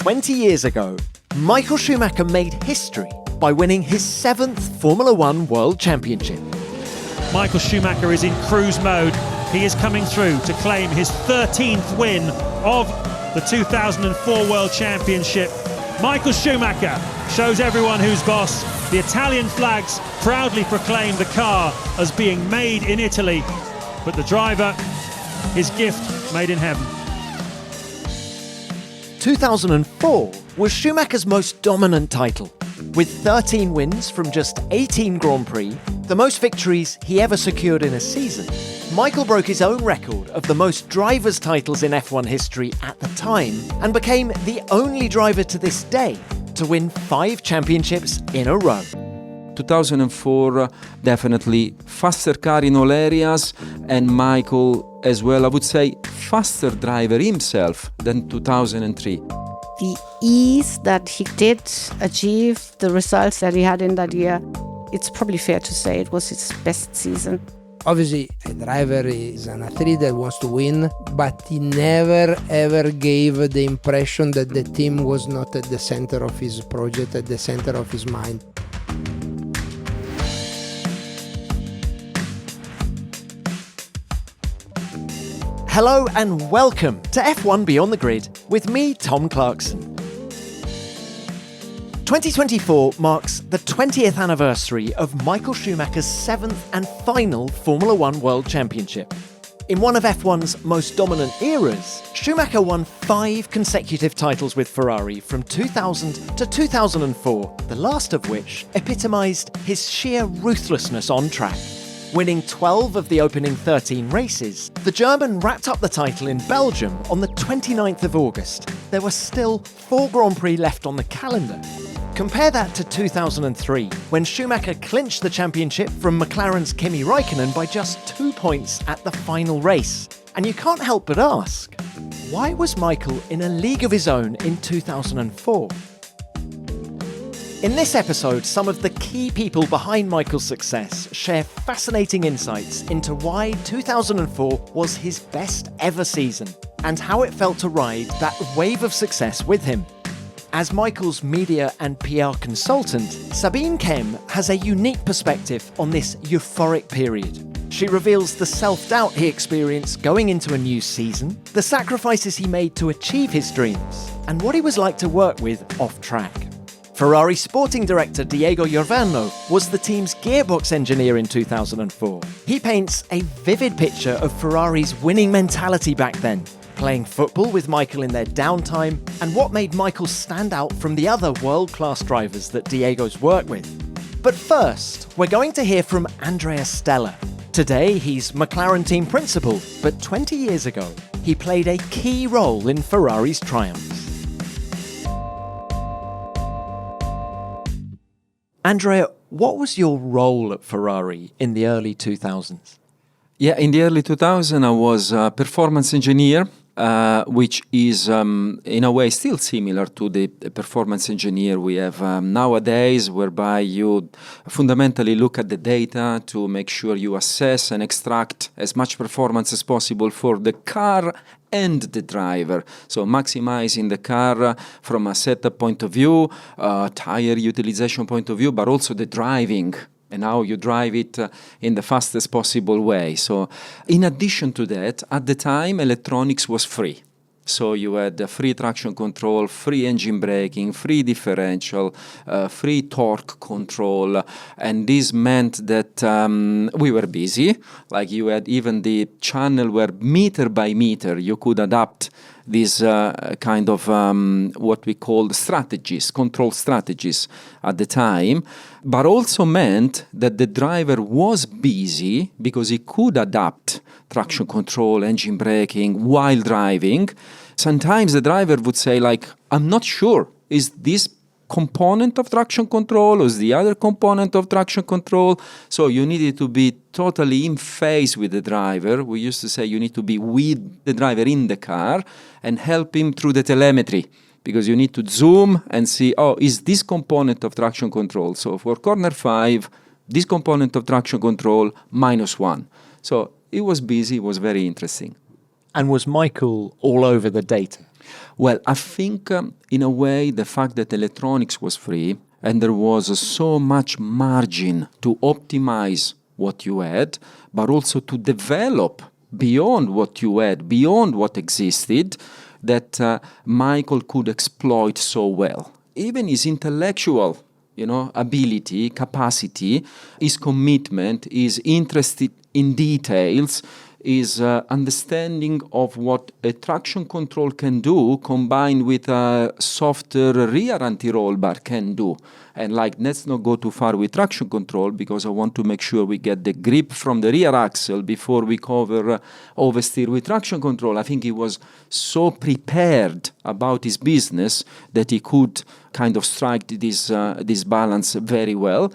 20 years ago, Michael Schumacher made history by winning his 7th Formula One World Championship. Michael Schumacher is in cruise mode. He is coming through to claim his 13th win of the 2004 World Championship. Michael Schumacher shows everyone who's boss. The Italian flags proudly proclaim the car as being made in Italy, but the driver, his gift made in heaven. 2004 was Schumacher's most dominant title. With 13 wins from just 18 Grand Prix, the most victories he ever secured in a season, Michael broke his own record of the most drivers' titles in F1 history at the time and became the only driver to this day to win 5 championships in a row. 2004, definitely faster car in all areas, and Michael as well, I would say, faster driver himself than 2003. The ease that he did achieve, the results that he had in that year, it's probably fair to say it was his best season. Obviously, a driver is an athlete that wants to win, but he never ever gave the impression that the team was not at the center of his project, at the center of his mind. Hello and welcome to F1 Beyond the Grid with me, Tom Clarkson. 2024 marks the 20th anniversary of Michael Schumacher's 7th and final Formula One World Championship. In one of F1's most dominant eras, Schumacher won 5 consecutive titles with Ferrari from 2000 to 2004, the last of which epitomised his sheer ruthlessness on track. Winning 12 of the opening 13 races, the German wrapped up the title in Belgium on the 29th of August. There were still 4 Grand Prix left on the calendar. Compare that to 2003, when Schumacher clinched the championship from McLaren's Kimi Räikkönen by just 2 points at the final race. And you can't help but ask, why was Michael in a league of his own in 2004? In this episode, some of the key people behind Michael's success share fascinating insights into why 2004 was his best ever season and how it felt to ride that wave of success with him. As Michael's media and PR consultant, Sabine Kehm has a unique perspective on this euphoric period. She reveals the self-doubt he experienced going into a new season, the sacrifices he made to achieve his dreams, and what he was like to work with off-track. Ferrari sporting director Diego Ioverno was the team's gearbox engineer in 2004. He paints a vivid picture of Ferrari's winning mentality back then, playing football with Michael in their downtime, and what made Michael stand out from the other world-class drivers that Diego's worked with. But first, we're going to hear from Andrea Stella. Today, he's McLaren team principal, but 20 years ago, he played a key role in Ferrari's triumphs. Andrea, what was your role at Ferrari in the early 2000s? Yeah, in the early 2000s, I was a performance engineer, which is in a way still similar to the performance engineer we have nowadays, whereby you fundamentally look at the data to make sure you assess and extract as much performance as possible for the car and the driver. So maximizing the car from a setup point of view, tire utilization point of view, but also the driving and how you drive it in the fastest possible way. So in addition to that, at the time, electronics was free. So you had free traction control, free engine braking, free differential, free torque control. And this meant that we were busy. Like you had even the channel where meter by meter you could adapt these kind of what we called strategies, control strategies at the time, but also meant that the driver was busy because he could adapt traction control, engine braking while driving. Sometimes the driver would say, like, I'm not sure, is this component of traction control or is the other component of traction control? So you needed to be totally in phase with the driver. We used to say you need to be with the driver in the car and help him through the telemetry, because you need to zoom and see, oh, is this component of traction control? So for corner 5, this component of traction control, -1. So it was busy, it was very interesting. And was Michael all over the data? Well, I think in a way the fact that electronics was free and there was so much margin to optimize what you had, but also to develop beyond what you had, beyond what existed, that Michael could exploit so well. Even his intellectual, ability, capacity, his commitment, his interest in details, his understanding of what a traction control can do combined with a softer rear anti-roll bar can do. And let's not go too far with traction control because I want to make sure we get the grip from the rear axle before we cover oversteer with traction control. I think he was so prepared about his business that he could kind of strike this balance very well.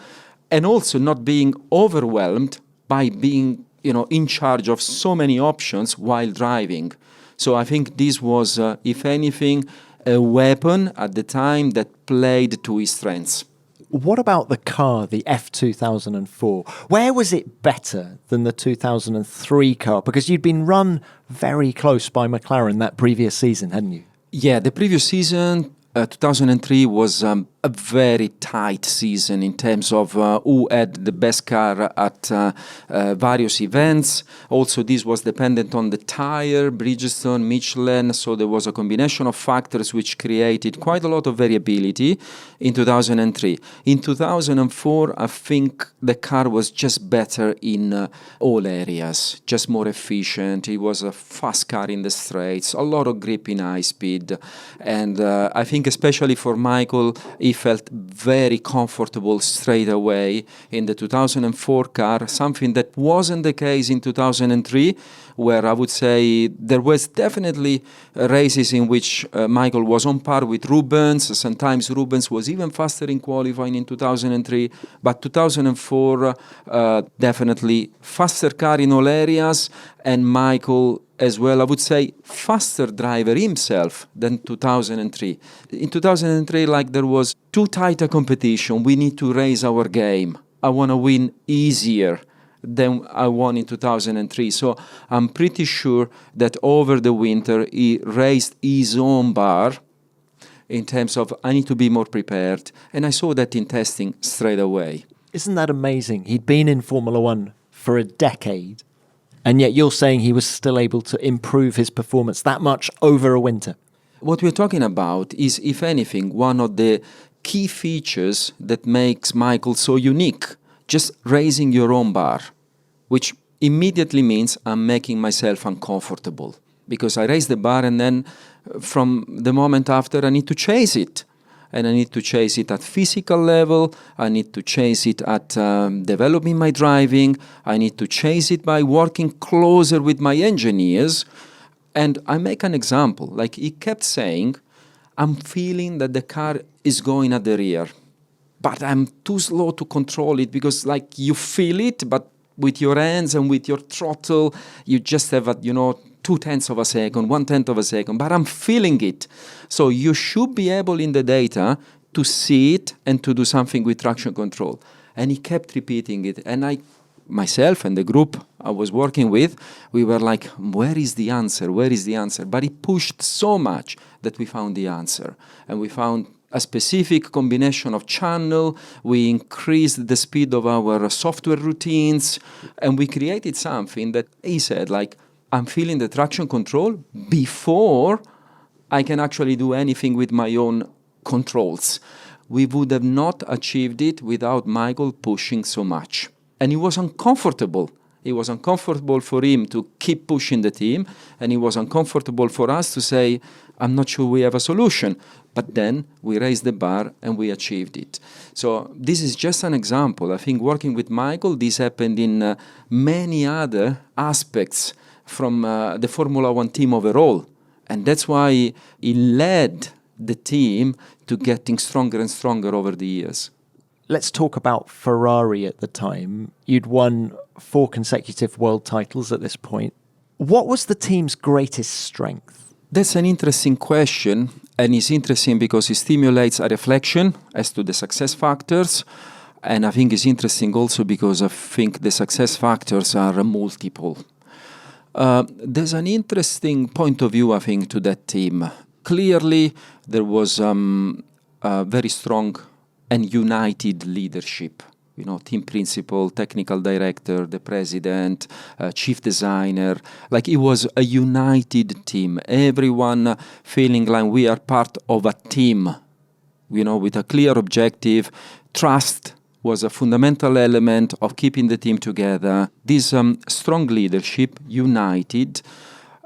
And also not being overwhelmed by being in charge of so many options while driving. So I think this was, if anything, a weapon at the time that played to his strengths. What about the car, the F2004? Where was it better than the 2003 car? Because you'd been run very close by McLaren that previous season, hadn't you? Yeah, the previous season, 2003, was a very tight season in terms of who had the best car at various events. Also, this was dependent on the tire, Bridgestone, Michelin, so there was a combination of factors which created quite a lot of variability in 2003. In 2004, I think the car was just better in all areas, just more efficient. It was a fast car in the straights, a lot of grip in high speed, and I think especially for Michael, he felt very comfortable straight away in the 2004 car, something that wasn't the case in 2003, where I would say there was definitely races in which Michael was on par with Rubens. Sometimes Rubens was even faster in qualifying in 2003, but 2004 definitely faster car in all areas, and Michael as well, I would say, faster driver himself than 2003. In 2003, there was too tight a competition. We need to raise our game. I want to win easier than I won in 2003. So I'm pretty sure that over the winter, he raised his own bar in terms of, I need to be more prepared. And I saw that in testing straight away. Isn't that amazing? He'd been in Formula One for a decade. And yet you're saying he was still able to improve his performance that much over a winter. What we're talking about is, if anything, one of the key features that makes Michael so unique. Just raising your own bar, which immediately means I'm making myself uncomfortable. Because I raise the bar and then from the moment after I need to chase it. And I need to chase it at physical level, I need to chase it at developing my driving, I need to chase it by working closer with my engineers. And I make an example, he kept saying, I'm feeling that the car is going at the rear, but I'm too slow to control it because you feel it, but with your hands and with your throttle, you just have 0.2 of a second, 1/10 of a second, but I'm feeling it. So you should be able in the data to see it and to do something with traction control. And he kept repeating it. And myself and the group I was working with, we were like, where is the answer? Where is the answer? But he pushed so much that we found the answer. And we found a specific combination of channel, we increased the speed of our software routines, and we created something that he said, I'm feeling the traction control before I can actually do anything with my own controls. We would have not achieved it without Michael pushing so much. And it was uncomfortable. It was uncomfortable for him to keep pushing the team, and it was uncomfortable for us to say, I'm not sure we have a solution. But then we raised the bar and we achieved it. So this is just an example. I think working with Michael, this happened in many other aspects from the Formula One team overall. And that's why he led the team to getting stronger and stronger over the years. Let's talk about Ferrari at the time. You'd won 4 consecutive world titles at this point. What was the team's greatest strength? That's an interesting question, and it's interesting because it stimulates a reflection as to the success factors. And I think it's interesting also because I think the success factors are multiple. There's an interesting point of view, I think, to that team. Clearly, there was a very strong and united leadership. You know, team principal, technical director, the president, chief designer. Like, it was a united team. Everyone feeling like we are part of a team, you know, with a clear objective. Trust was a fundamental element of keeping the team together. This strong leadership, united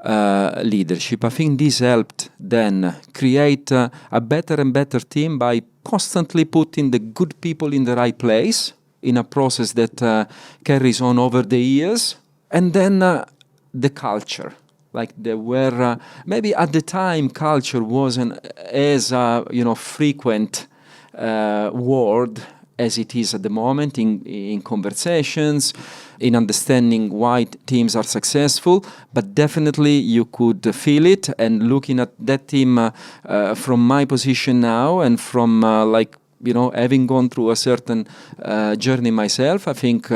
leadership, I think this helped then create a better and better team by constantly putting the good people in the right place in a process that carries on over the years. And then the culture. Like, there were, maybe at the time, culture wasn't as, frequent word as it is at the moment in conversations, in understanding why teams are successful, but definitely you could feel it. And looking at that team from my position now, and from having gone through a certain journey myself, I think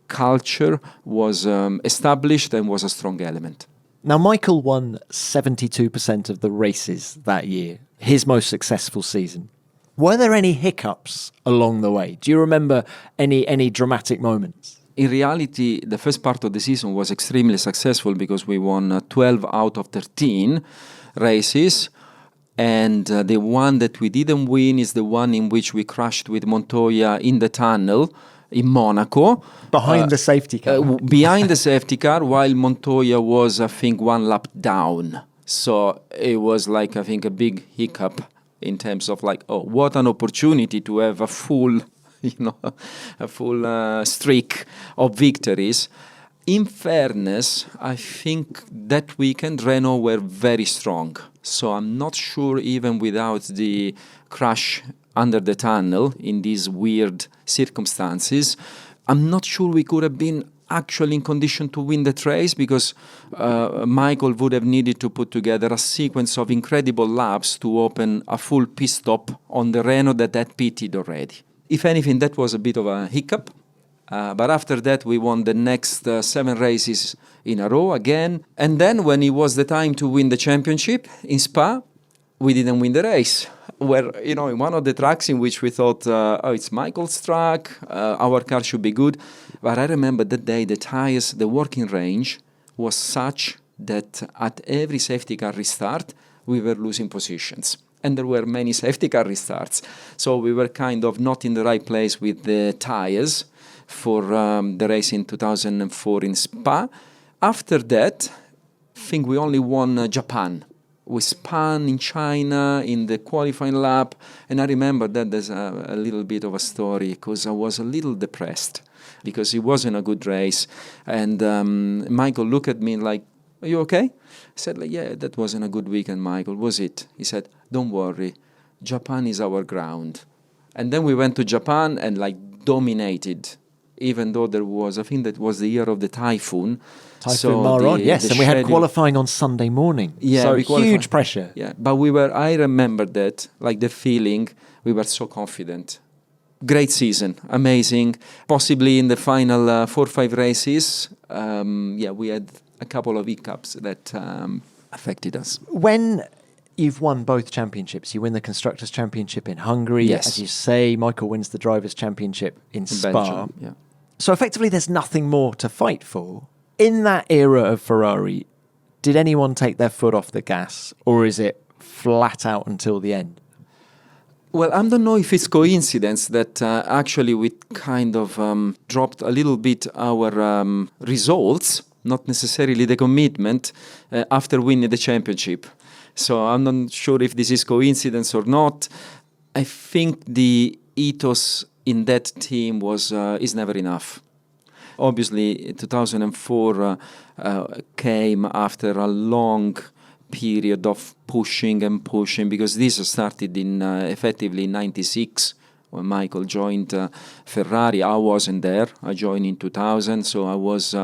culture was established and was a strong element. Now, Michael won 72% of the races that year, his most successful season. Were there any hiccups along the way? Do you remember any dramatic moments? In reality, the first part of the season was extremely successful because we won 12 out of 13 races. And the one that we didn't win is the one in which we crashed with Montoya in the tunnel in Monaco. Behind the safety car. Behind the safety car, while Montoya was, I think, one lap down. So it was like, I think, a big hiccup in terms of like, oh, what an opportunity to have a full, streak of victories. In fairness, I think that weekend Renault were very strong. So I'm not sure, even without the crash under the tunnel in these weird circumstances, I'm not sure we could have been actually in condition to win that race, because Michael would have needed to put together a sequence of incredible laps to open a full pit stop on the Renault that had pitted already. If anything, that was a bit of a hiccup. But after that, we won the next 7 races in a row again. And then when it was the time to win the championship in Spa, we didn't win the race. Where, in one of the tracks in which we thought, it's Michael's track, our car should be good. But I remember that day, the tires, the working range was such that at every safety car restart, we were losing positions. And there were many safety car restarts. So we were kind of not in the right place with the tires for the race in 2004 in Spa. After that, I think we only won Japan. We spun in China in the qualifying lap, and I remember that there's a little bit of a story, because I was a little depressed because it wasn't a good race. And Michael looked at me like, "Are you okay?" I said, "Yeah, that wasn't a good weekend, Michael, was it?" He said, "Don't worry, Japan is our ground." And then we went to Japan and dominated, even though there was, I think that was the year of the typhoon. Typhoon Maron, yes, and we had qualifying on Sunday morning. Yeah, so huge pressure. Yeah, but I remember that, the feeling, we were so confident. Great season, amazing. Possibly in the final 4 or 5 races, we had a couple of hiccups that affected us. When you've won both championships, you win the Constructors' Championship in Hungary, yes. As you say, Michael wins the Drivers' Championship in Spa. Belgium, yeah. So effectively there's nothing more to fight for. In that era of Ferrari, did anyone take their foot off the gas, or is it flat out until the end? Well, I don't know if it's coincidence that actually we kind of dropped a little bit our results, not necessarily the commitment, after winning the championship. So I'm not sure if this is coincidence or not. I think the ethos in that team is never enough. Obviously, 2004 came after a long period of pushing, because this started in effectively in 96 when Michael joined Ferrari. I wasn't there. I joined in 2000, so I was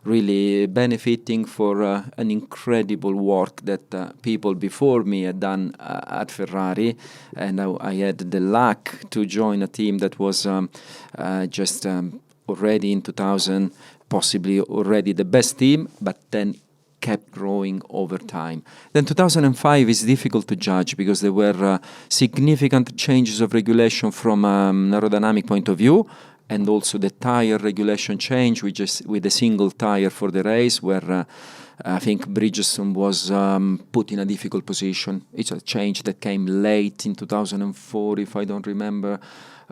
really benefiting for an incredible work that people before me had done at Ferrari, and I had the luck to join a team that was already in 2000, possibly already the best team, but then kept growing over time. Then 2005 is difficult to judge because there were significant changes of regulation from an aerodynamic point of view, and also the tire regulation change with a single tire for the race, where I think Bridgestone was put in a difficult position. It's a change that came late in 2004, if I don't remember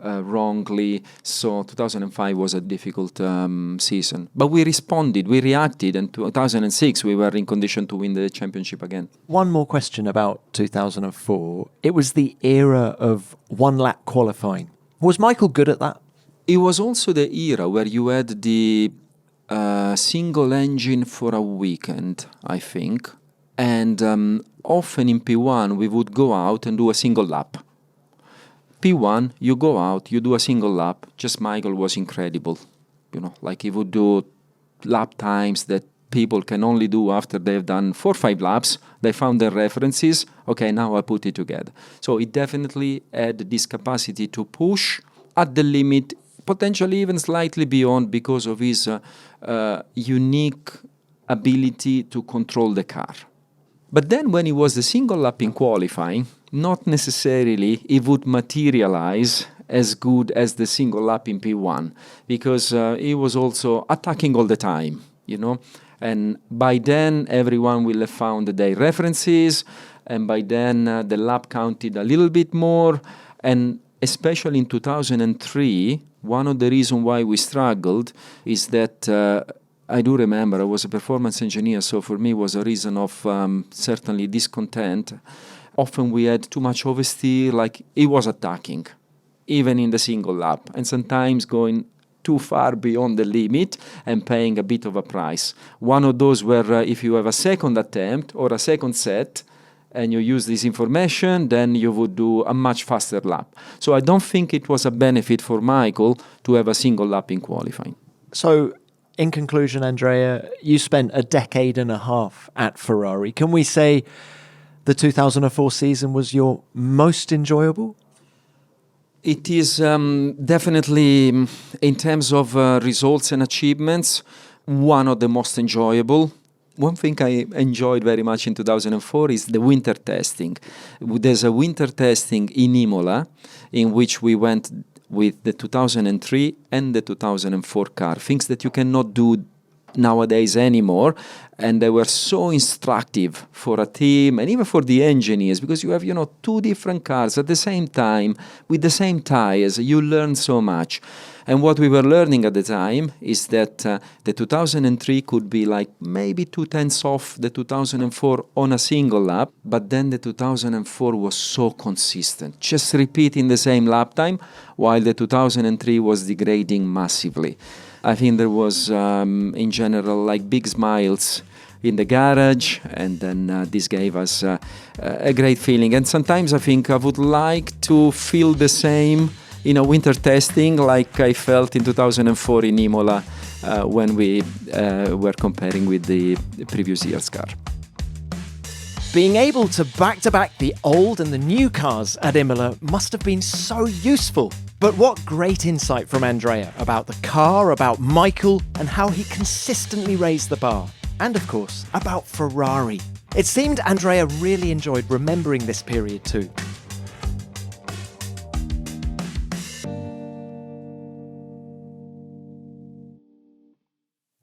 wrongly. So 2005 was a difficult season. But we responded, we reacted, and 2006 we were in condition to win the championship again. One more question about 2004. It was the era of one-lap qualifying. Was Michael good at that? It was also the era where you had the single engine for a weekend, I think. And often in P1 we would go out and do a single lap. P1, you go out, you do a single lap. Just Michael was incredible. You know, like he would do lap times that people can only do after they've done 4 or 5 laps. They found their references. Okay, now I put it together. So it definitely had this capacity to push at the limit, potentially even slightly beyond, because of his unique ability to control the car. But then when it was the single lap in qualifying, not necessarily it would materialize as good as the single lap in P1, because he was also attacking all the time, you know. And by then everyone will have found their references, and by then the lap counted a little bit more. And especially in 2003, one of the reasons why we struggled is that I do remember I was a performance engineer, so for me it was a reason of certainly discontent. Often we had too much oversteer, like he was attacking, even in the single lap, and sometimes going too far beyond the limit and paying a bit of a price. One of those where if you have a second attempt or a second set, and you use this information, then you would do a much faster lap. So I don't think it was a benefit for Michael to have a single lap in qualifying. So, in conclusion, Andrea, you spent a decade and a half at Ferrari. Can we say the 2004 season was your most enjoyable? It is definitely, in terms of results and achievements, one of the most enjoyable. One thing I enjoyed very much in 2004 is the winter testing. There's a winter testing in Imola in which we went with the 2003 and the 2004 car, things that you cannot do nowadays anymore, and they were so instructive for a team and even for the engineers, because you have, you know, 2 different cars at the same time with the same tires. You learn so much. And what we were learning at the time is that the 2003 could be like maybe 2/10 off the 2004 on a single lap, but then the 2004 was so consistent, just repeating the same lap time, while the 2003 was degrading massively. I think there was, in general, like big smiles in the garage, and then this gave us a great feeling. And sometimes I think I would like to feel the same in a winter testing like I felt in 2004 in Imola when we were comparing with the previous year's car. Being able to back-to-back the old and the new cars at Imola must have been so useful. But what great insight from Andrea about the car, about Michael, and how he consistently raised the bar. And of course, about Ferrari. It seemed Andrea really enjoyed remembering this period too.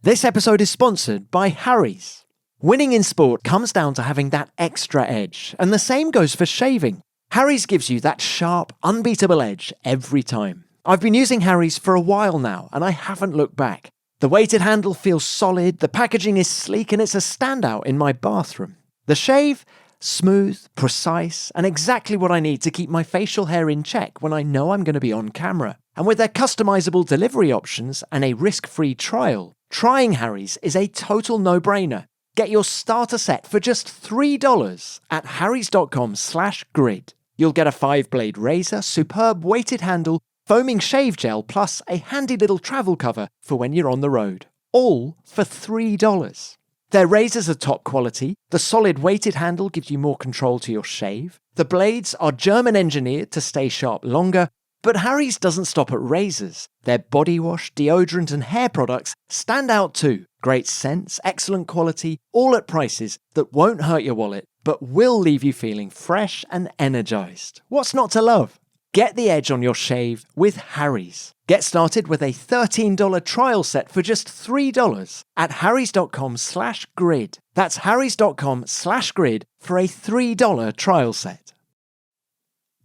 This episode is sponsored by Harry's. Winning in sport comes down to having that extra edge, and the same goes for shaving. Harry's gives you that sharp, unbeatable edge every time. I've been using Harry's for a while now, and I haven't looked back. The weighted handle feels solid, the packaging is sleek, and it's a standout in my bathroom. The shave? Smooth, precise, and exactly what I need to keep my facial hair in check when I know I'm going to be on camera. And with their customizable delivery options and a risk-free trial, trying Harry's is a total no-brainer. Get your starter set for just $3 at harrys.com/grid. You'll get a 5-blade razor, superb weighted handle, foaming shave gel, plus a handy little travel cover for when you're on the road. All for $3. Their razors are top quality, the solid weighted handle gives you more control to your shave, the blades are German engineered to stay sharp longer, but Harry's doesn't stop at razors. Their body wash, deodorant and hair products stand out too. Great sense, excellent quality, all at prices that won't hurt your wallet, but will leave you feeling fresh and energized. What's not to love? Get the edge on your shave with Harry's. Get started with a $13 trial set for just $3 at harrys.com/grid. That's harrys.com/grid for a $3 trial set.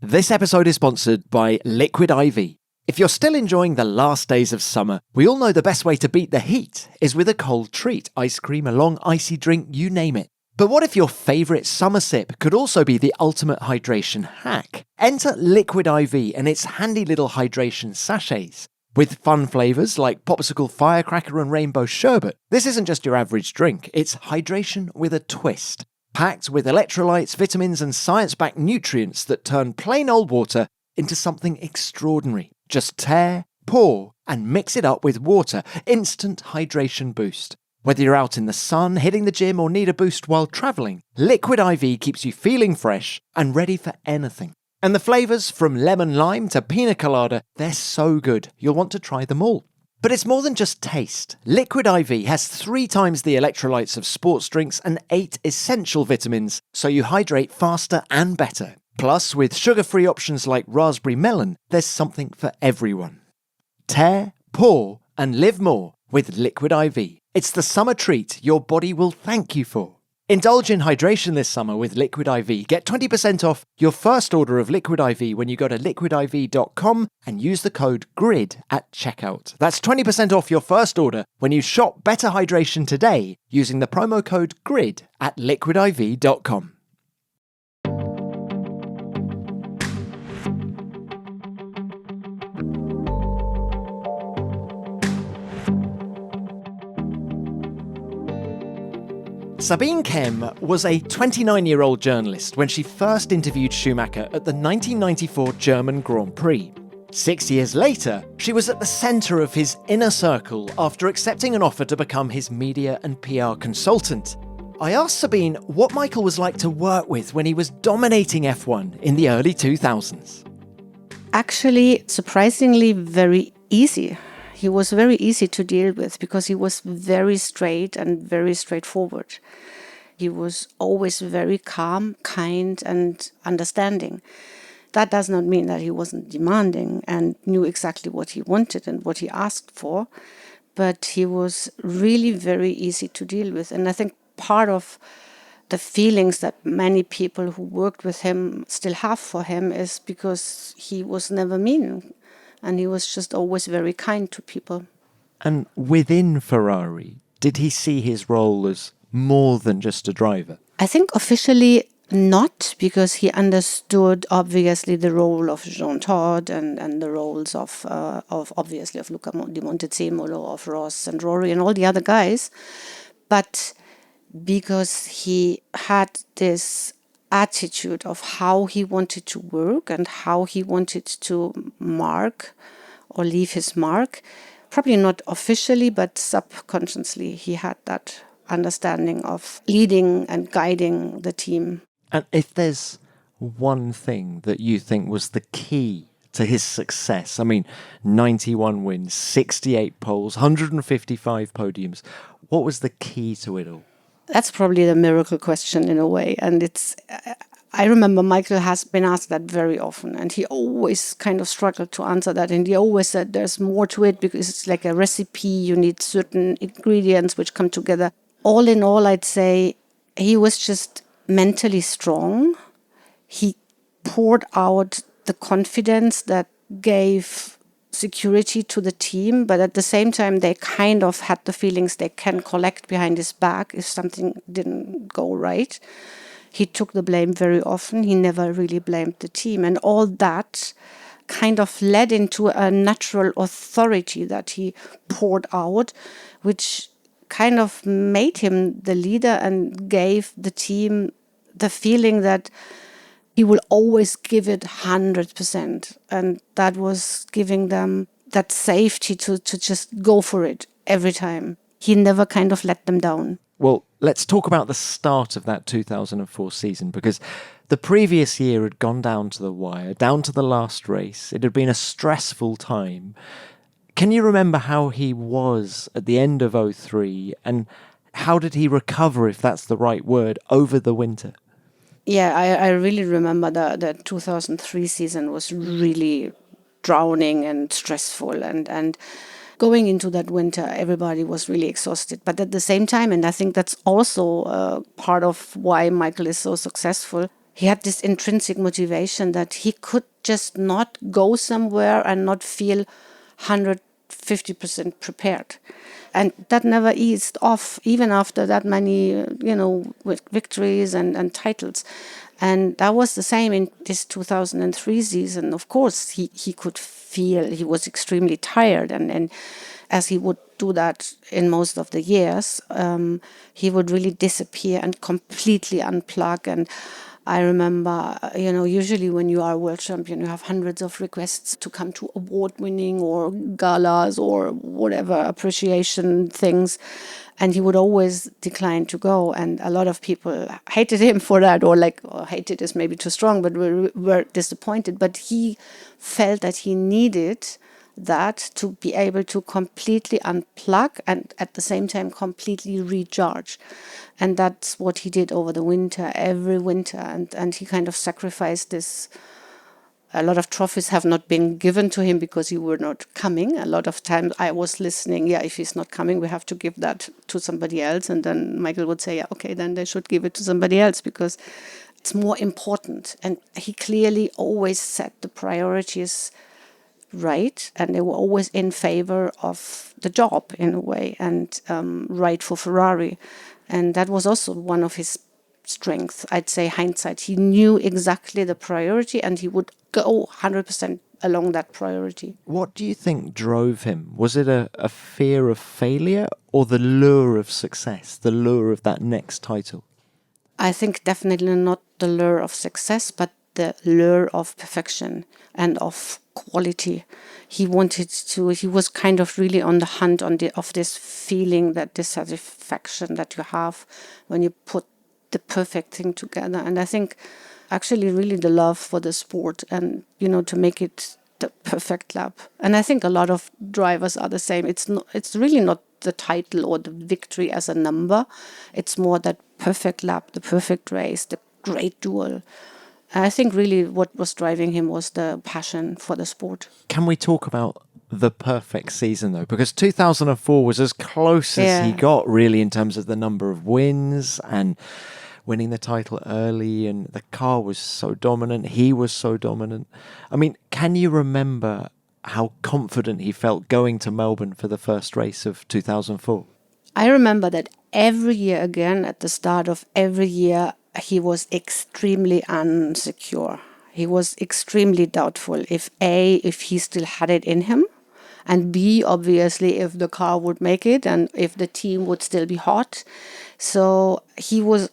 This episode is sponsored by Liquid IV. If you're still enjoying the last days of summer, we all know the best way to beat the heat is with a cold treat, ice cream, a long icy drink, you name it. But what if your favourite summer sip could also be the ultimate hydration hack? Enter Liquid IV and its handy little hydration sachets. With fun flavours like popsicle, firecracker and rainbow sherbet, this isn't just your average drink, it's hydration with a twist. Packed with electrolytes, vitamins and science-backed nutrients that turn plain old water into something extraordinary. Just tear, pour, and mix it up with water. Instant hydration boost. Whether you're out in the sun, hitting the gym, or need a boost while travelling, Liquid IV keeps you feeling fresh and ready for anything. And the flavours, from lemon lime to pina colada, they're so good, you'll want to try them all. But it's more than just taste. Liquid IV has 3 times the electrolytes of sports drinks and 8 essential vitamins, so you hydrate faster and better. Plus, with sugar-free options like raspberry melon, there's something for everyone. Tear, pour, and live more with Liquid IV. It's the summer treat your body will thank you for. Indulge in hydration this summer with Liquid IV. Get 20% off your first order of Liquid IV when you go to liquidiv.com and use the code GRID at checkout. That's 20% off your first order when you shop Better Hydration today using the promo code GRID at liquidiv.com. Sabine Kehm was a 29-year-old journalist when she first interviewed Schumacher at the 1994 German Grand Prix. 6 years later, she was at the centre of his inner circle after accepting an offer to become his media and PR consultant. I asked Sabine what Michael was like to work with when he was dominating F1 in the early 2000s. Actually, surprisingly, very easy. He was very easy to deal with because he was very straight and very straightforward. He was always very calm, kind, and understanding. That does not mean that he wasn't demanding and knew exactly what he wanted and what he asked for, but he was really very easy to deal with. And I think part of the feelings that many people who worked with him still have for him is because he was never mean. And he was just always very kind to people. And within Ferrari, did he see his role as more than just a driver? I think officially not, because he understood obviously the role of Jean Todt and the roles of obviously of Luca Di Montezemolo, of Ross and Rory and all the other guys. But because he had this attitude of how he wanted to work and how he wanted to mark or leave his mark. Probably not officially, but subconsciously he had that understanding of leading and guiding the team. And if there's one thing that you think was the key to his success, I mean, 91 wins, 68 poles, 155 podiums, what was the key to it all? That's probably the miracle question in a way. And I remember Michael has been asked that very often, and he always kind of struggled to answer that. And he always said there's more to it because it's like a recipe. You need certain ingredients which come together. All in all, I'd say he was just mentally strong. He poured out the confidence that gave security to the team, but at the same time they kind of had the feelings they can collect behind his back if something didn't go right. He took the blame very often. He never really blamed the team, and all that kind of led into a natural authority that he poured out, which kind of made him the leader and gave the team the feeling that he will always give it 100%. And that was giving them that safety to just go for it every time. He never kind of let them down. Well, let's talk about the start of that 2004 season, because the previous year had gone down to the wire, down to the last race. It had been a stressful time. Can you remember how he was at the end of '03, and how did he recover, if that's the right word, over the winter? Yeah, I really remember the 2003 season was really drowning and stressful, and going into that winter, everybody was really exhausted. But at the same time, and I think that's also part of why Michael is so successful, he had this intrinsic motivation that he could just not go somewhere and not feel 150% prepared. And that never eased off, even after that many, victories and titles. And that was the same in this 2003 season. Of course, he could feel he was extremely tired. And as he would do that in most of the years, he would really disappear and completely unplug. And I remember, usually when you are a world champion, you have hundreds of requests to come to award winning or galas or whatever appreciation things. And he would always decline to go. And a lot of people hated him for that, or hated is maybe too strong, but were disappointed. But he felt that he needed that to be able to completely unplug and at the same time completely recharge. And that's what he did over the winter, every winter. And he kind of sacrificed this. A lot of trophies have not been given to him because he were not coming. A lot of times I was listening, if he's not coming, we have to give that to somebody else. And then Michael would say, okay, then they should give it to somebody else because it's more important. And he clearly always set the priorities right, and they were always in favor of the job in a way, and right for Ferrari. And that was also one of his strengths, I'd say, hindsight. He knew exactly the priority and he would go 100% along that priority. What do you think drove him? Was it a fear of failure or the lure of success, the lure of that next title? I think definitely not the lure of success, but the lure of perfection and of quality. He was kind of really on the hunt of this feeling, that dissatisfaction that you have when you put the perfect thing together. And I think actually really the love for the sport and, to make it the perfect lap. And I think a lot of drivers are the same. It's really not the title or the victory as a number. It's more that perfect lap, the perfect race, the great duel. I think really what was driving him was the passion for the sport. Can we talk about the perfect season, though? Because 2004 was as close as he got, really, in terms of the number of wins and winning the title early, and the car was so dominant, he was so dominant. I mean, can you remember how confident he felt going to Melbourne for the first race of 2004? I remember that every year, again, at the start of every year, he was extremely unsecure. He was extremely doubtful if he still had it in him, and B, obviously, if the car would make it and if the team would still be hot. So he was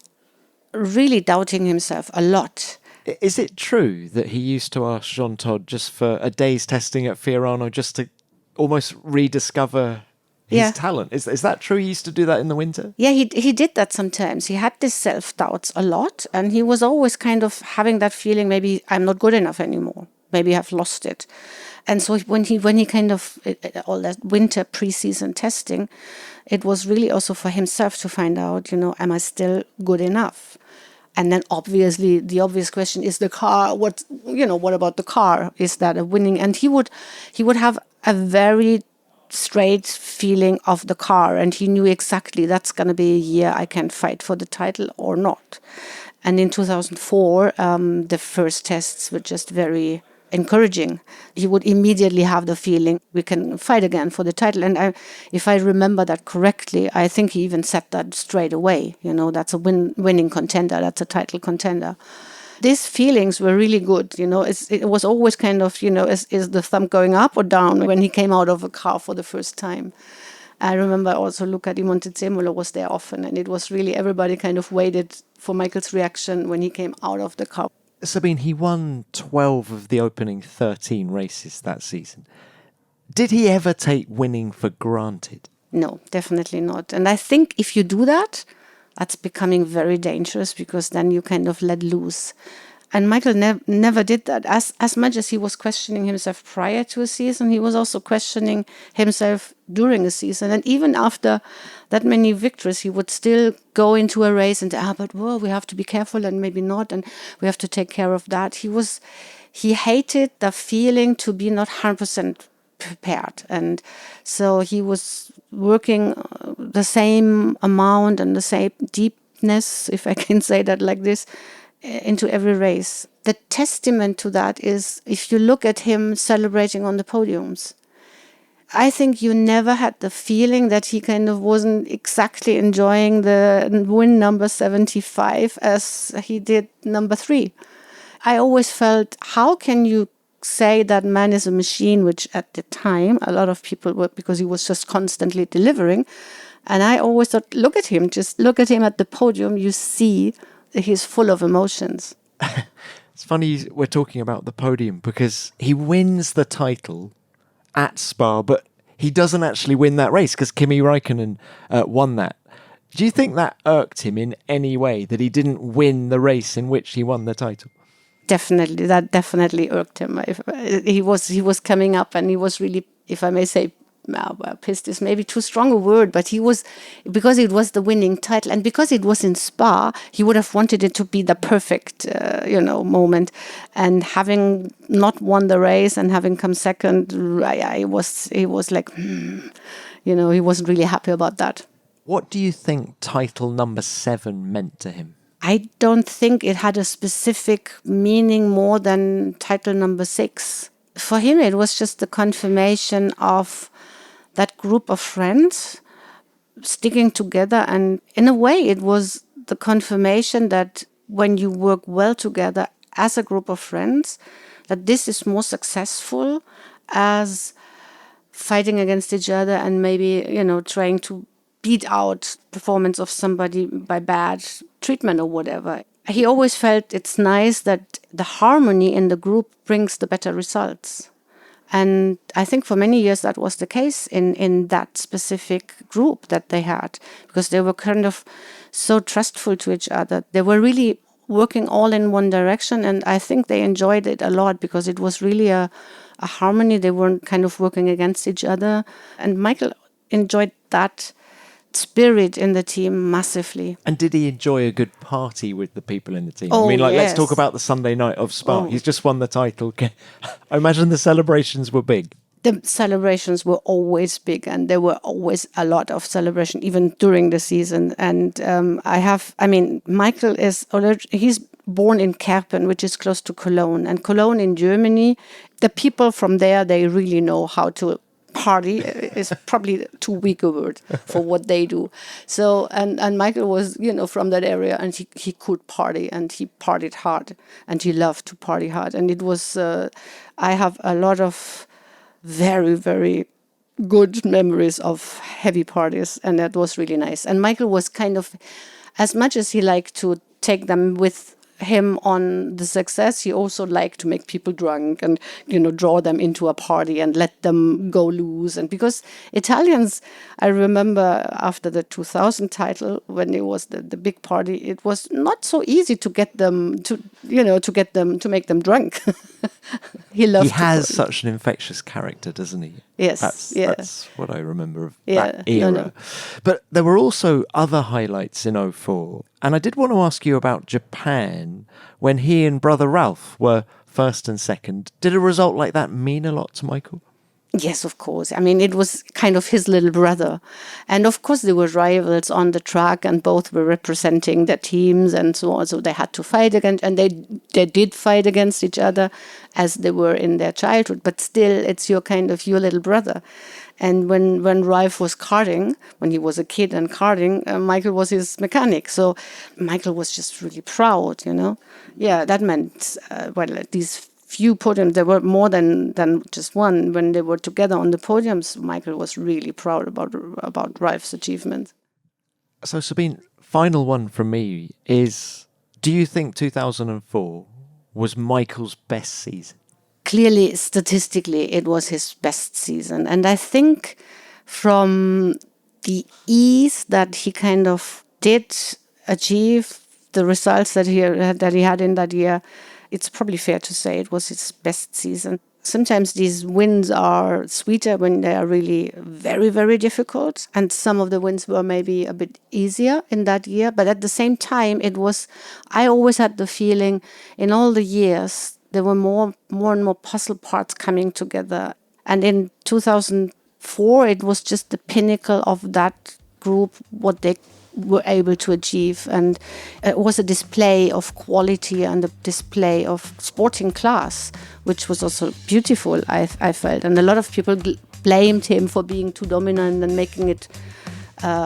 really doubting himself a lot. Is it true that he used to ask Jean Todt just for a day's testing at Fiorano just to almost rediscover his talent? Is that true? He used to do that in the winter? Yeah, he did that sometimes. He had this self-doubts a lot, and he was always kind of having that feeling, maybe I'm not good enough anymore. Maybe I've lost it. And so when he kind of, all that winter preseason testing, it was really also for himself to find out, am I still good enough? And then obviously the obvious question is the car. What about the car? Is that a winning? And he would have a very straight feeling of the car, and he knew exactly that's going to be a year I can fight for the title or not. And in 2004, the first tests were just very encouraging. He would immediately have the feeling we can fight again for the title. And if I remember that correctly, I think he even said that straight away. That's a winning contender. That's a title contender. These feelings were really good. It was always kind of, is the thumb going up or down when he came out of a car for the first time. I remember also Luca Di Montezemolo was there often, and it was really everybody kind of waited for Michael's reaction when he came out of the car. Sabine, he won 12 of the opening 13 races that season. Did he ever take winning for granted? No, definitely not. And I think if you do that, that's becoming very dangerous, because then you kind of let loose And Michael never did that. As much as he was questioning himself prior to a season, he was also questioning himself during a season. And even after that many victories, he would still go into a race and, but we have to be careful and maybe not, and we have to take care of that. He hated the feeling to be not 100% prepared. And so he was working the same amount and the same deepness, if I can say that like this, into every race. The testament to that is if you look at him celebrating on the podiums. I think you never had the feeling that he kind of wasn't exactly enjoying the win number 75 as he did number 3. I always felt, how can you say that man is a machine, which at the time a lot of people were, because he was just constantly delivering. And I always thought, look at him at the podium, you see he's full of emotions. It's funny we're talking about the podium because he wins the title at Spa, but he doesn't actually win that race because Kimi Räikkönen won that. Do you think that irked him in any way, that he didn't win the race in which he won the title? Definitely, that definitely irked him. He was coming up and he was really, if I may say, pissed is maybe too strong a word, but he was, because it was the winning title and because it was in Spa, he would have wanted it to be the perfect, moment. And having not won the race and having come second, he was like, he wasn't really happy about that. What do you think title number 7 meant to him? I don't think it had a specific meaning more than title number 6. For him, it was just the confirmation of that group of friends sticking together. And in a way, it was the confirmation that when you work well together as a group of friends, that this is more successful as fighting against each other and maybe, trying to beat out performance of somebody by bad treatment or whatever. He always felt it's nice that the harmony in the group brings the better results. And I think for many years that was the case in that specific group that they had, because they were kind of so trustful to each other. They were really working all in one direction, and I think they enjoyed it a lot because it was really a harmony. They weren't kind of working against each other. And Michael enjoyed that spirit in the team massively. And did he enjoy a good party with the people in the team? Oh, let's yes. talk about the Sunday night of Spa. He's just won the title. I imagine the celebrations were big. The celebrations were always big, and there were always a lot of celebration, even during the season. And Michael he's born in Kerpen, which is close to Cologne. And Cologne in Germany, the people from there, they really know how to party is probably too weak a word for what they do. So, and Michael was, from that area, and he could party, and he partied hard, and he loved to party hard. And it was, I have a lot of very, very good memories of heavy parties, and that was really nice. And Michael was kind of, as much as he liked to take them with him on the success, he also liked to make people drunk and draw them into a party and let them go loose. And because Italians, I remember after the 2000 title, when it was the big party, it was not so easy to get them to make them drunk. He has such an infectious character, doesn't he? Yes, that's what I remember of that era. No. But there were also other highlights in 2004. And I did want to ask you about Japan, when he and brother Ralph were first and second. Did a result like that mean a lot to Michael? Yes, of course. I mean, it was kind of his little brother. And of course, they were rivals on the track, and both were representing their teams and so on. So they had to fight against, and they did fight against each other as they were in their childhood. But still, it's your little brother. And when Ralph was karting, when he was a kid and karting, Michael was his mechanic. So Michael was just really proud, Yeah, that meant, these few podiums, there were more than just one. When they were together on the podiums, Michael was really proud about Ralph's achievement. So Sabine, final one from me is, do you think 2004 was Michael's best season? Clearly, statistically, it was his best season. And I think from the ease that he kind of did achieve the results that he had in that year, it's probably fair to say it was his best season. Sometimes these wins are sweeter when they are really very, very difficult. And some of the wins were maybe a bit easier in that year. But at the same time, I always had the feeling in all the years, there were more and more puzzle parts coming together. And in 2004, it was just the pinnacle of that group, what they were able to achieve. And it was a display of quality and a display of sporting class, which was also beautiful, I felt. And a lot of people blamed him for being too dominant and making it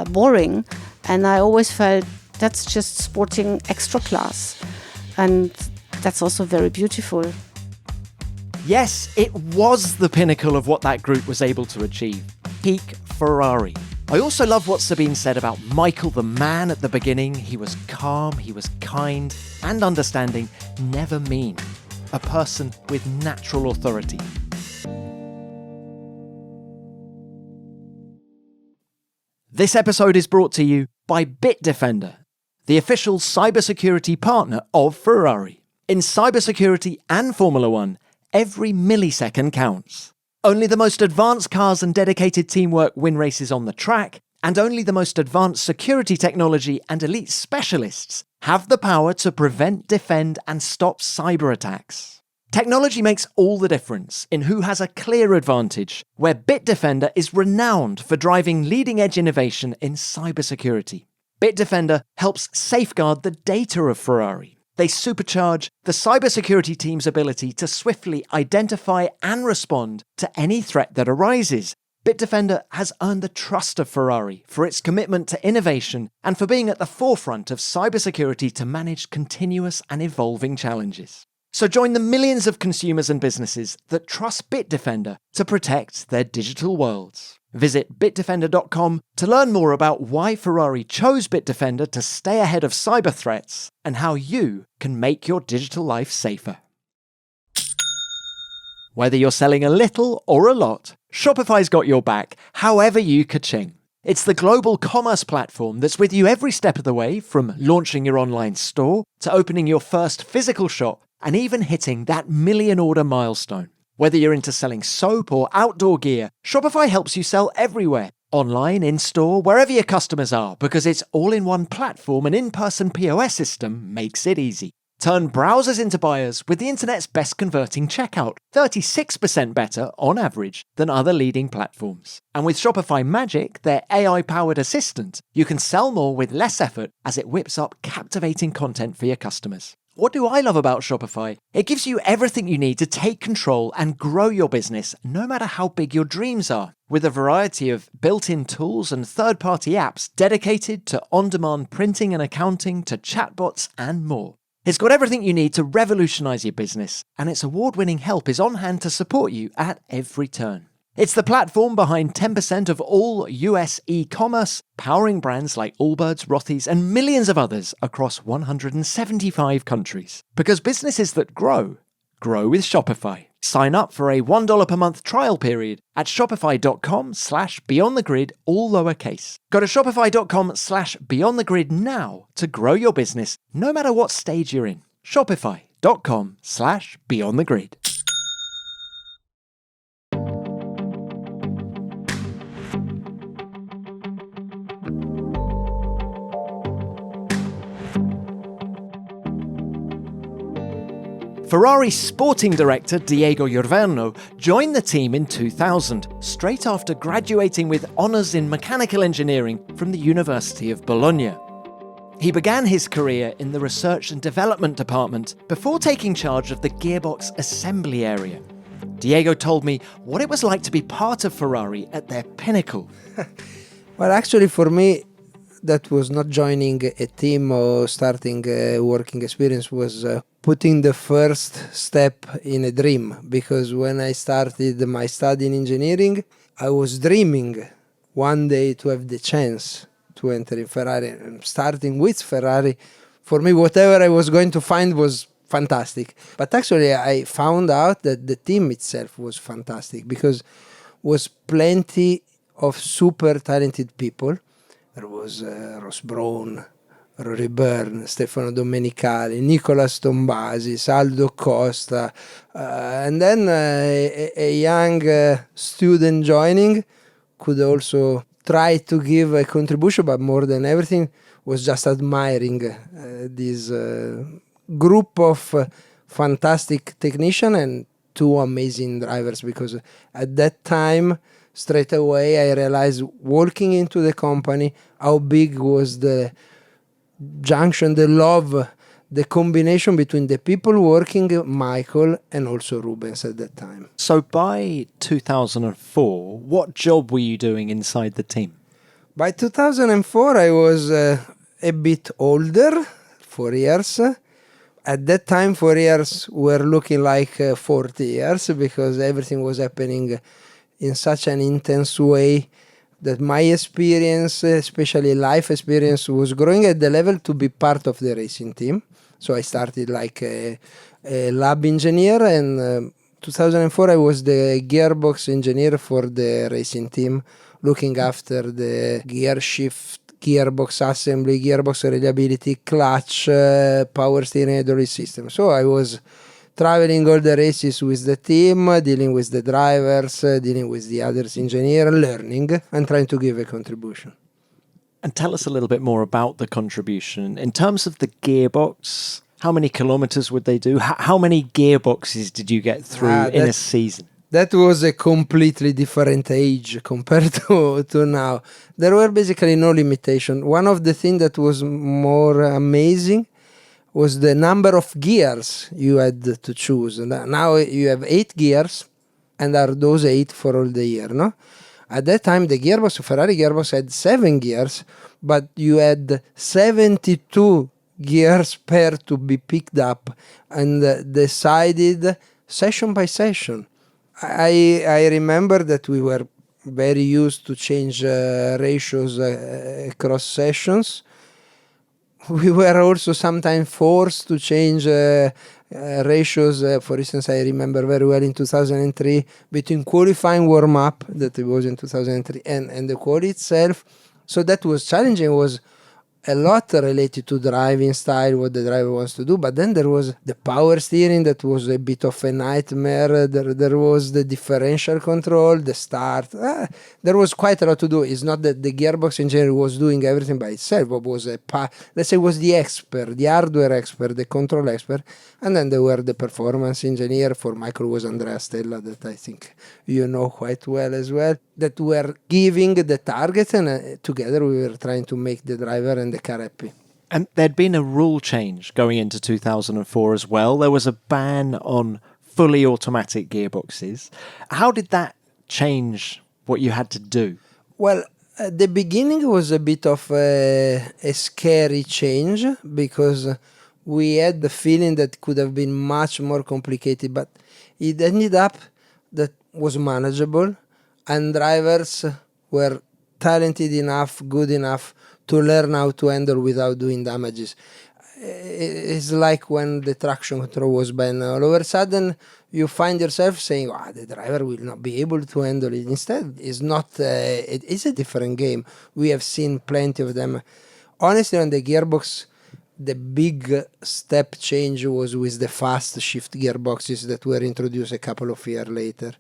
boring. And I always felt that's just sporting extra class. And that's also very beautiful. Yes, it was the pinnacle of what that group was able to achieve. Peak Ferrari. I also love what Sabine said about Michael the man at the beginning. He was calm, he was kind and understanding, never mean. A person with natural authority. This episode is brought to you by Bitdefender, the official cybersecurity partner of Ferrari. In cybersecurity and Formula One, every millisecond counts. Only the most advanced cars and dedicated teamwork win races on the track, and only the most advanced security technology and elite specialists have the power to prevent, defend, and stop cyber attacks. Technology makes all the difference in who has a clear advantage, where Bitdefender is renowned for driving leading-edge innovation in cybersecurity. Bitdefender helps safeguard the data of Ferrari. They supercharge the cybersecurity team's ability to swiftly identify and respond to any threat that arises. Bitdefender has earned the trust of Ferrari for its commitment to innovation and for being at the forefront of cybersecurity to manage continuous and evolving challenges. So join the millions of consumers and businesses that trust Bitdefender to protect their digital worlds. Visit bitdefender.com to learn more about why Ferrari chose Bitdefender to stay ahead of cyber threats and how you can make your digital life safer. Whether you're selling a little or a lot, Shopify's got your back, however you ka-ching. It's the global commerce platform that's with you every step of the way, from launching your online store to opening your first physical shop and even hitting that million-order milestone. Whether you're into selling soap or outdoor gear, Shopify helps you sell everywhere. Online, in-store, wherever your customers are, because its all-in-one platform and in-person POS system makes it easy. Turn browsers into buyers with the internet's best converting checkout, 36% better on average than other leading platforms. And with Shopify Magic, their AI-powered assistant, you can sell more with less effort as it whips up captivating content for your customers. What do I love about Shopify? It gives you everything you need to take control and grow your business, no matter how big your dreams are. With a variety of built-in tools and third-party apps dedicated to on-demand printing and accounting to chatbots and more. It's got everything you need to revolutionize your business, and its award-winning help is on hand to support you at every turn. It's the platform behind 10% of all US e-commerce, powering brands like Allbirds, Rothy's, and millions of others across 175 countries. Because businesses that grow with Shopify. Sign up for a $1 per month trial period at shopify.com/beyondthegrid, all lowercase. Go to shopify.com/beyondthegrid now to grow your business, no matter what stage you're in. Shopify.com/beyondthegrid. Ferrari sporting director Diego Ioverno joined the team in 2000, straight after graduating with honours in mechanical engineering from the University of Bologna. He began his career in the research and development department before taking charge of the gearbox assembly area. Diego told me what it was like to be part of Ferrari at their pinnacle. Well, actually, for me, that was not joining a team or starting a working experience, was putting the first step in a dream. Because when I started my study in engineering, I was dreaming one day to have the chance to enter in Ferrari. And starting with Ferrari, for me, whatever I was going to find was fantastic. But actually, I found out that the team itself was fantastic, because was plenty of super talented people. There was Ross Brawn, Rory Byrne, Stefano Domenicali, Nicolas Tombasis, Aldo Costa, and then a young student joining could also try to give a contribution, but more than everything was just admiring this group of fantastic technicians and two amazing drivers, because at that time, straight away, I realized walking into the company how big was the junction, the love, the combination between the people working, Michael, and also Rubens at that time. So by 2004, what job were you doing inside the team? By 2004, I was a bit older, 4 years. At that time, 4 years were looking like 40 years, because everything was happening in such an intense way that my experience, especially life experience, was growing at the level to be part of the racing team. So I started like a lab engineer, and 2004 I was the gearbox engineer for the racing team, looking after the gear shift, gearbox assembly, gearbox reliability, clutch, power steering, hydraulic system. So I was traveling all the races with the team, dealing with the drivers, dealing with the others engineer, learning and trying to give a contribution. And tell us a little bit more about the contribution. In terms of the gearbox, how many kilometers would they do? How many gearboxes did you get through in a season? That was a completely different age compared to now. There were basically no limitation. One of the things that was more amazing was the number of gears you had to choose. Now you have 8 gears, and are those 8 for all the year, no? At that time, the gearbox, Ferrari gearbox, had 7 gears, but you had 72 gears pair to be picked up and decided session by session. I remember that we were very used to change ratios across sessions. We were also sometimes forced to change ratios. For instance, I remember very well in 2003 between qualifying warm-up, that it was in 2003, and the quali itself. So that was challenging. Was a lot related to driving style, what the driver wants to do, but then there was the power steering that was a bit of a nightmare. There was the differential control, the start. There was quite a lot to do. It's not that the gearbox engineer was doing everything by itself, but was let's say was the expert, the hardware expert, the control expert, and then there were the performance engineer. For Michael was Andrea Stella, that I think you know quite well as well, that were giving the target, and together we were trying to make the driver and the car happy. And there'd been a rule change going into 2004 as well. There was a ban on fully automatic gearboxes. How did that change what you had to do? Well, at the beginning was a bit of a scary change, because we had the feeling that it could have been much more complicated, but it ended up that was manageable, and drivers were talented enough, good enough to learn how to handle without doing damages. It's like when the traction control was banned. All of a sudden, you find yourself saying, the driver will not be able to handle it. Instead, it's not. It is a different game. We have seen plenty of them. Honestly, on the gearbox, the big step change was with the fast shift gearboxes that were introduced a couple of years later.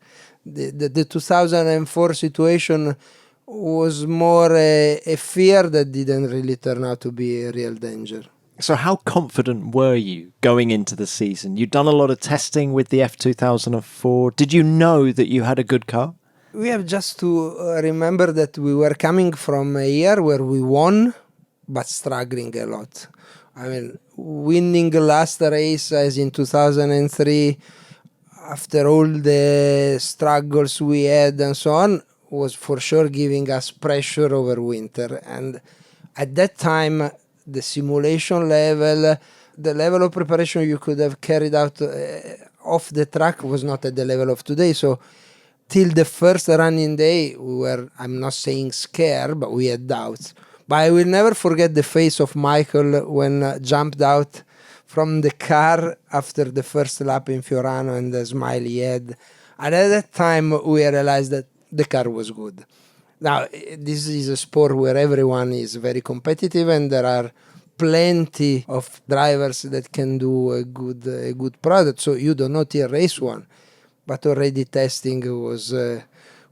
The 2004 situation was more a fear that didn't really turn out to be a real danger. So how confident were you going into the season? You'd done a lot of testing with the F2004. Did you know that you had a good car? We have just to remember that we were coming from a year where we won, but struggling a lot. I mean, winning the last race as in 2003, after all the struggles we had and so on, was for sure giving us pressure over winter. And at that time, the simulation level, the level of preparation you could have carried out off the track was not at the level of today. So till the first running day, we were, I'm not saying scared, but we had doubts. But I will never forget the face of Michael when jumped out from the car after the first lap in Fiorano, and the smile he had. And at that time, we realized that the car was good. Now, this is a sport where everyone is very competitive, and there are plenty of drivers that can do a good product. So you do not hear race one, but already testing was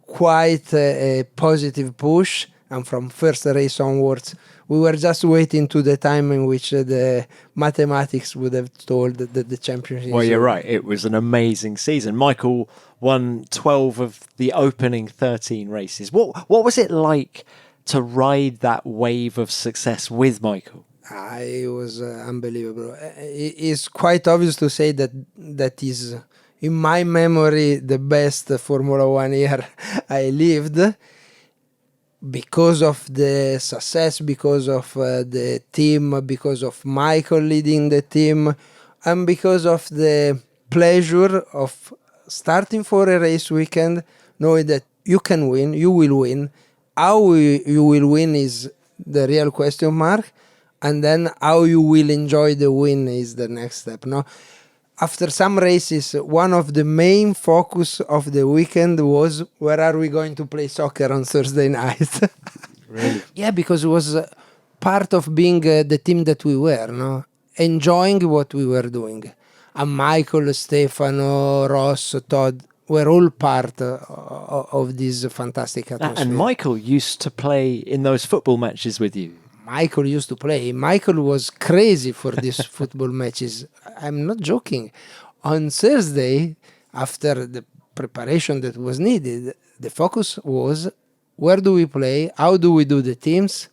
quite a positive push. And from first race onwards, we were just waiting to the time in which the mathematics would have told that the championship. Well, you're right. It was an amazing season. Michael won 12 of the opening 13 races. What was it like to ride that wave of success with Michael? It was unbelievable. It's quite obvious to say that is, in my memory, the best Formula One year I lived, because of the success, because of the team, because of Michael leading the team, and because of the pleasure of starting for a race weekend, knowing that you can win, you will win. How you will win is the real question mark, and then how you will enjoy the win is the next step. No, after some races, one of the main focus of the weekend was, where are we going to play soccer on Thursday night? Really? Yeah, because it was part of being the team that we were, no? Enjoying what we were doing. And Michael, Stefano, Ross, Todd were all part of this fantastic atmosphere. And Michael used to play in those football matches with you. Michael used to play. Michael was crazy for these football matches. I'm not joking. On Thursday, after the preparation that was needed, the focus was, where do we play? How do we do the teams?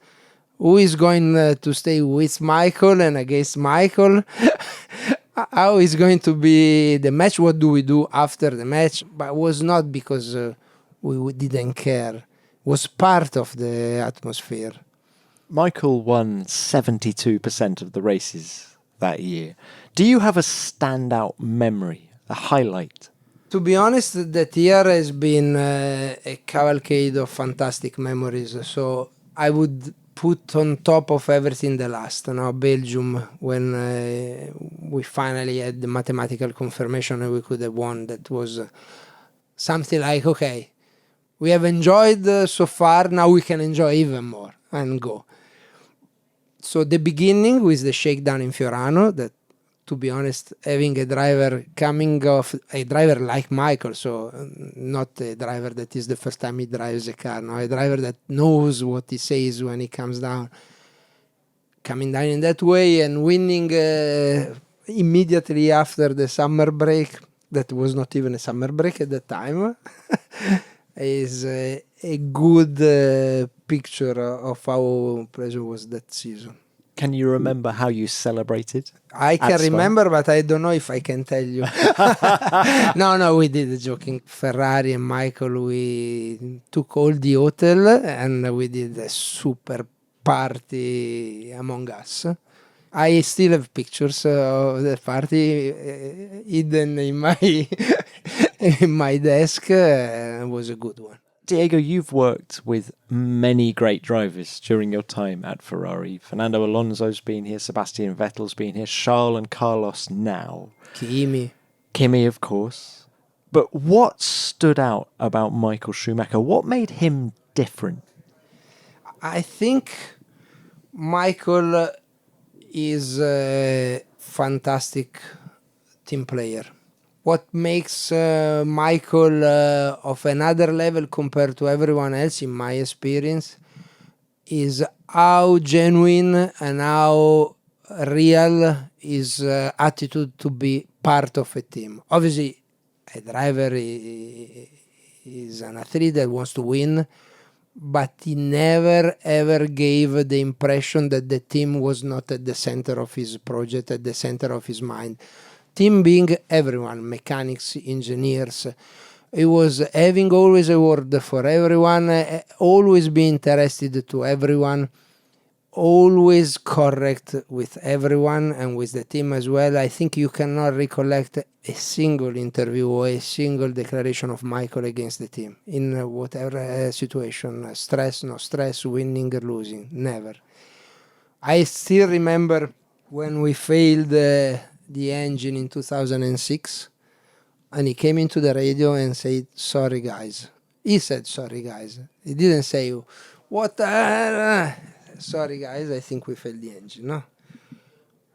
Who is going to stay with Michael and against Michael? How is going to be the match? What do we do after the match? But it was not because we didn't care. It was part of the atmosphere. Michael won 72% of the races that year. Do you have a standout memory, a highlight? To be honest, that year has been a cavalcade of fantastic memories. So I would put on top of everything the last, Belgium, when we finally had the mathematical confirmation and we could have won. That was something like, okay, we have enjoyed so far, now we can enjoy even more and go. So the beginning with the shakedown in Fiorano, that, to be honest, having a driver coming off, a driver like Michael, so not a driver that is the first time he drives a car, no, a driver that knows what he says when he comes down, coming down in that way and winning immediately after the summer break, that was not even a summer break at the time, is a good picture of how pleasure was that season. Can you remember how you celebrated? I can remember, but I don't know if I can tell you. No, we did joking. Ferrari and Michael, we took all the hotel and we did a super party among us. I still have pictures of the party hidden in my in my desk. It was a good one. Diego, you've worked with many great drivers during your time at Ferrari. Fernando Alonso's been here, Sebastian Vettel's been here, Charles and Carlos now. Kimi, of course. But what stood out about Michael Schumacher? What made him different? I think Michael is a fantastic team player. What makes Michael of another level compared to everyone else, in my experience, is how genuine and how real his attitude to be part of a team. Obviously, a driver is an athlete that wants to win, but he never ever gave the impression that the team was not at the center of his project, at the center of his mind. Team being everyone, mechanics, engineers. He was having always a word for everyone, always being interested to everyone, always correct with everyone and with the team as well. I think you cannot recollect a single interview or a single declaration of Michael against the team in whatever situation, stress, no stress, winning or losing, never. I still remember when we failed the engine in 2006, and he came into the radio and said, sorry guys. He said, sorry guys. He didn't say, what? Sorry guys, I think we failed the engine, no?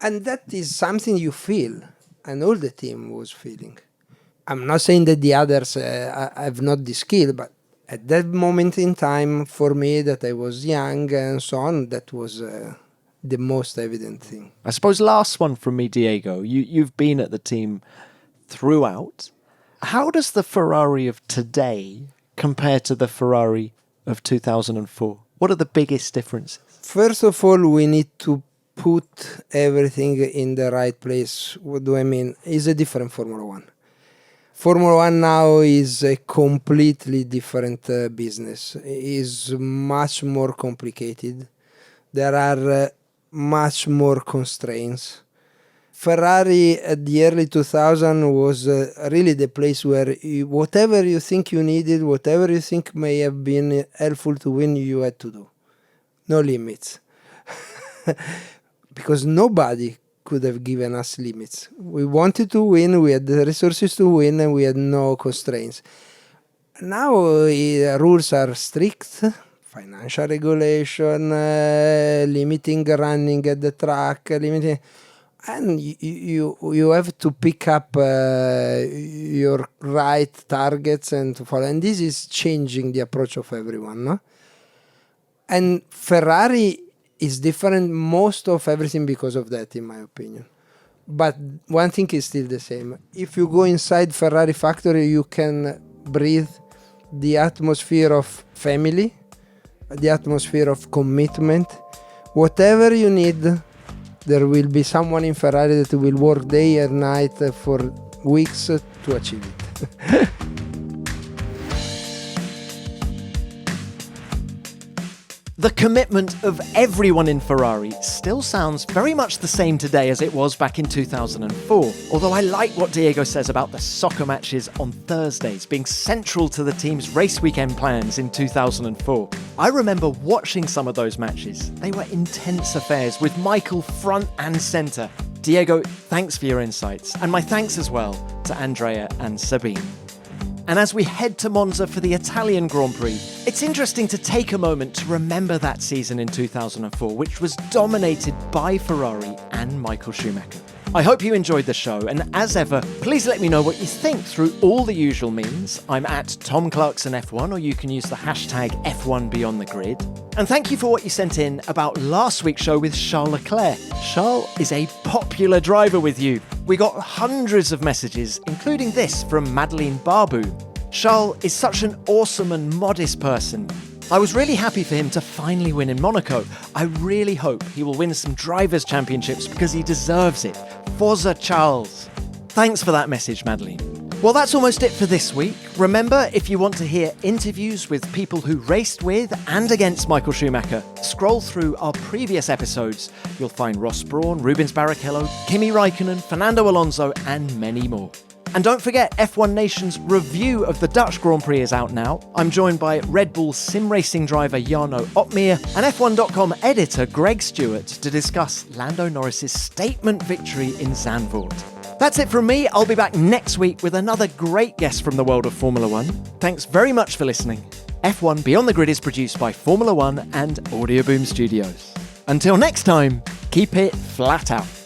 And that is something you feel, and all the team was feeling. I'm not saying that the others have not the skill, but at that moment in time, for me, that I was young and so on, that was the most evident thing. I suppose last one from me, Diego. You've been at the team throughout. How does the Ferrari of today compare to the Ferrari of 2004? What are the biggest differences? First of all, we need to put everything in the right place. What do I mean? It's a different Formula One. Formula One now is a completely different business. It is much more complicated. There are much more constraints. Ferrari at the early 2000s was really the place where whatever you think you needed, whatever you think may have been helpful to win, you had to do. No limits. Because nobody could have given us limits. We wanted to win, we had the resources to win, and we had no constraints. Now rules are strict, financial regulation, limiting running at the track, limiting, and you have to pick up your right targets and to follow. And this is changing the approach of everyone, no? And Ferrari is different most of everything because of that, in my opinion. But one thing is still the same. If you go inside Ferrari factory, you can breathe the atmosphere of family, the atmosphere of commitment. Whatever you need, there will be someone in Ferrari that will work day and night for weeks to achieve it. The commitment of everyone in Ferrari still sounds very much the same today as it was back in 2004. Although I like what Diego says about the soccer matches on Thursdays being central to the team's race weekend plans in 2004. I remember watching some of those matches. They were intense affairs with Michael front and centre. Diego, thanks for your insights. And my thanks as well to Andrea and Sabine. And as we head to Monza for the Italian Grand Prix, it's interesting to take a moment to remember that season in 2004, which was dominated by Ferrari and Michael Schumacher. I hope you enjoyed the show, and as ever, please let me know what you think through all the usual means. I'm at Tom Clarkson F1, or you can use the hashtag F1 Beyond the Grid. And thank you for what you sent in about last week's show with Charles Leclerc. Charles is a popular driver with you. We got hundreds of messages, including this from Madeleine Barbu. Charles is such an awesome and modest person. I was really happy for him to finally win in Monaco. I really hope he will win some Drivers' Championships because he deserves it. Forza Charles. Thanks for that message, Madeleine. Well, that's almost it for this week. Remember, if you want to hear interviews with people who raced with and against Michael Schumacher, scroll through our previous episodes. You'll find Ross Brawn, Rubens Barrichello, Kimi Räikkönen, Fernando Alonso, and many more. And don't forget, F1 Nation's review of the Dutch Grand Prix is out now. I'm joined by Red Bull sim racing driver Jarno Opmeer and F1.com editor Greg Stewart to discuss Lando Norris's statement victory in Zandvoort. That's it from me. I'll be back next week with another great guest from the world of Formula One. Thanks very much for listening. F1 Beyond the Grid is produced by Formula One and Audio Boom Studios. Until next time, keep it flat out.